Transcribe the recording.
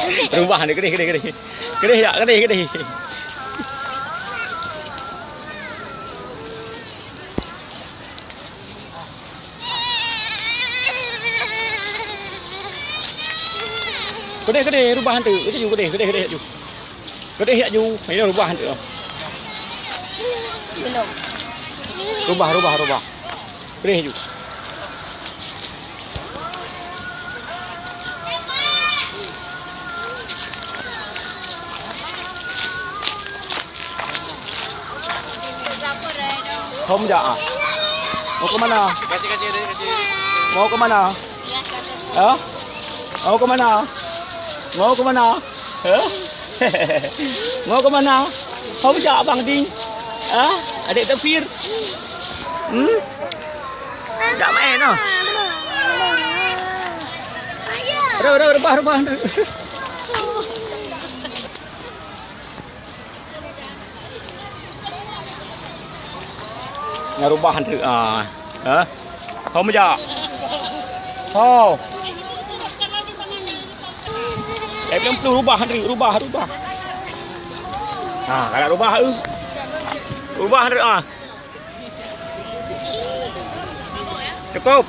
Rubah ni kedih. Kedih tak? Kedih. Kedih rubah hantu. Kedih ju. Kedih tak ju. Ini rubah hantu. Belum. Rubah. Kedih ju. Không dạ. Mau ke mana? Mau ke mana? Hả? Mau ke mana? Mau ke mana? Hả? Mau ke mana? Không dạ Bang Ding. Hả? Adik Tafir. Tak main noh. Rubah. Nhà rubah thử hả? Không dạ. Thôi. Em belum rubah. Kalau rubah Rubah Cukup.